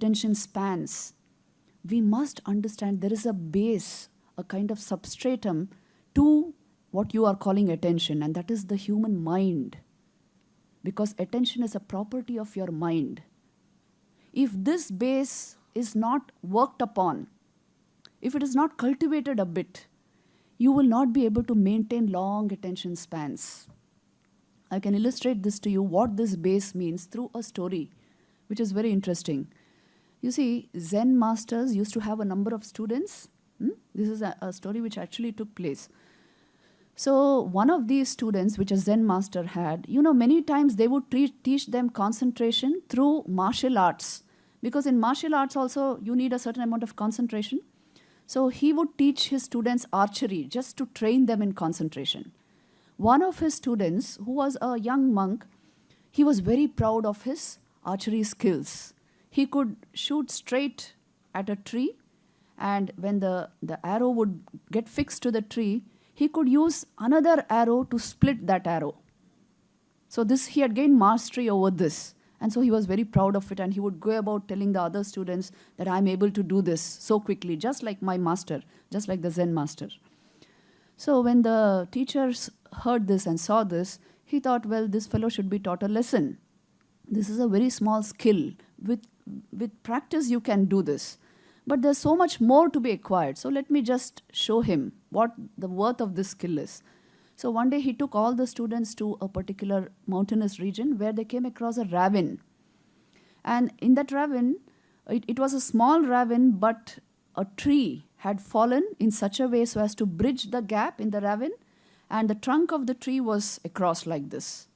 attention spans, we must understand there is a base, a kind of substratum to what you are calling attention, and that is the human mind. Because attention is a property of your mind. If this base is not worked upon, if it is not cultivated a bit, you will not be able to maintain long attention spans. I can illustrate this to you, what this base means, through a story, which is very interesting. You see, Zen masters used to have a number of students. This is a story which actually took place. So one of these students, which a Zen master had, many times they would teach them concentration through martial arts. Because in martial arts also, you need a certain amount of concentration. So he would teach his students archery just to train them in concentration. One of his students, who was a young monk, he was very proud of his archery skills. He could shoot straight at a tree, and when the arrow would get fixed to the tree, he could use another arrow to split that arrow. So he had gained mastery over this. And so he was very proud of it, and he would go about telling the other students that I'm able to do this so quickly, just like my master, just like the Zen master. So when the teachers heard this and saw this, he thought, well, this fellow should be taught a lesson. This is a very small skill. With practice, you can do this. But there's so much more to be acquired. So let me just show him what the worth of this skill is. So one day he took all the students to a particular mountainous region where they came across a ravine. And in that ravine, it was a small ravine, but a tree had fallen in such a way so as to bridge the gap in the ravine, and the trunk of the tree was across like this.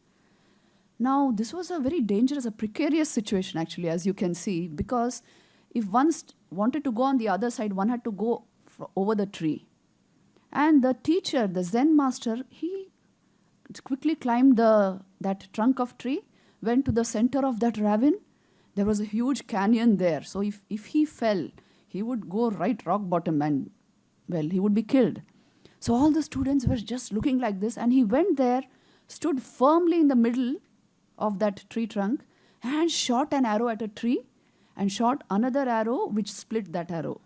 Now, this was a very dangerous, a precarious situation actually, as you can see, because if one wanted to go on the other side, one had to go over the tree. And the teacher, the Zen master, he quickly climbed that trunk of tree, went to the center of that ravine. There was a huge canyon there. So if he fell, he would go right rock bottom and, well, he would be killed. So all the students were just looking like this, and he went there, stood firmly in the middle of that tree trunk, and shot an arrow at a tree, and shot another arrow which split that arrow.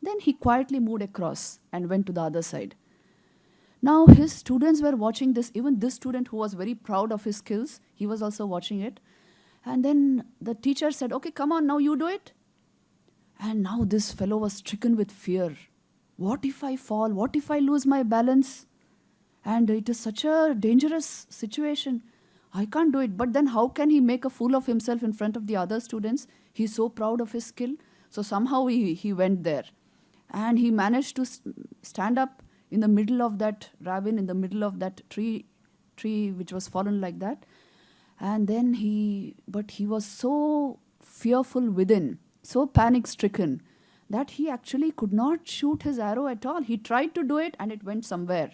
Then he quietly moved across and went to the other side. Now his students were watching this. Even this student, who was very proud of his skills, he was also watching it. And then the teacher said, okay, come on, now you do it. And now this fellow was stricken with fear. What if I fall? What if I lose my balance? And it is such a dangerous situation. I can't do it. But then how can he make a fool of himself in front of the other students? He's so proud of his skill. So somehow he went there. And he managed to stand up in the middle of that ravine, in the middle of that tree which was fallen like that. And then he was so fearful within, so panic-stricken, that he actually could not shoot his arrow at all. He tried to do it and it went somewhere.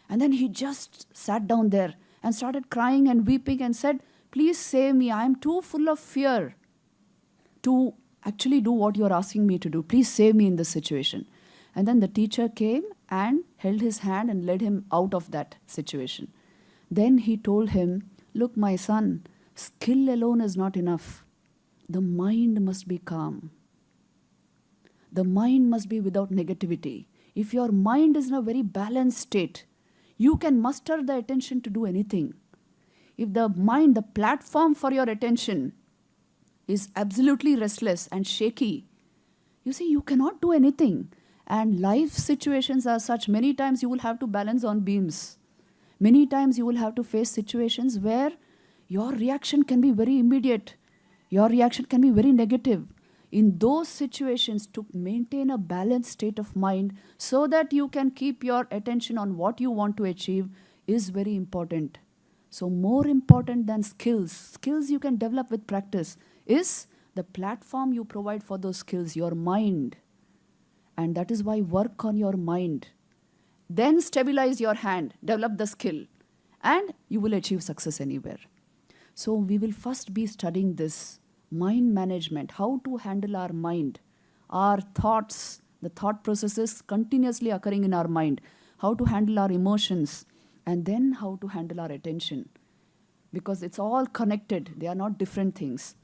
And then he just sat down there and started crying and weeping and said, please save me. I am too full of fear to actually do what you're asking me to do. Please save me in this situation. And then the teacher came and held his hand and led him out of that situation. Then he told him, look, my son, skill alone is not enough. The mind must be calm. The mind must be without negativity. If your mind is in a very balanced state, you can muster the attention to do anything. If the mind, the platform for your attention, is absolutely restless and shaky, you see, you cannot do anything. And life situations are such. Many times you will have to balance on beams. Many times you will have to face situations where your reaction can be very immediate. Your reaction can be very negative. In those situations, to maintain a balanced state of mind so that you can keep your attention on what you want to achieve is very important. So more important than skills you can develop with practice, is the platform you provide for those skills, your mind. And that is why work on your mind. Then stabilize your hand, develop the skill, and you will achieve success anywhere. So we will first be studying this mind management, how to handle our mind, our thoughts, the thought processes continuously occurring in our mind, how to handle our emotions, and then how to handle our attention. Because it's all connected, they are not different things.